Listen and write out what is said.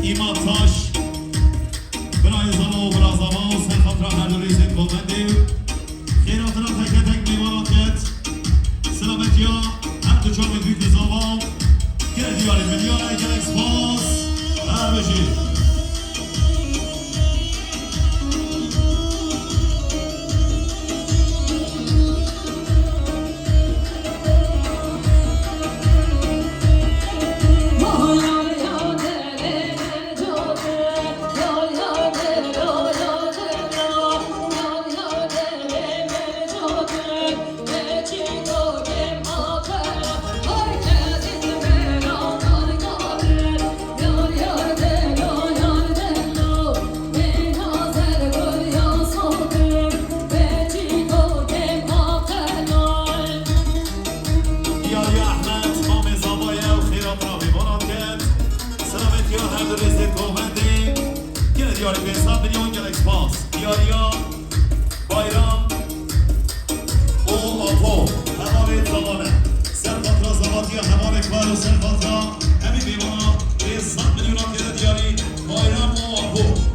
ایمان تاش برای زمان و برای زمان و سر خاطر هر دو ریزید گلمندی خیراتنا تک تک میواناتت سلامتی ها هر دو چار میدوید نظام گره دیاری ملیاره گلکس باس هر بشید دیاری به حساب میلیون گلکس پاس دیاریا بایرام او آپو هماره زمانه سرفاترا زماتی هماره کار و سرفاترا همی بیوانا به حساب میلیون دیاری بایرام او آپو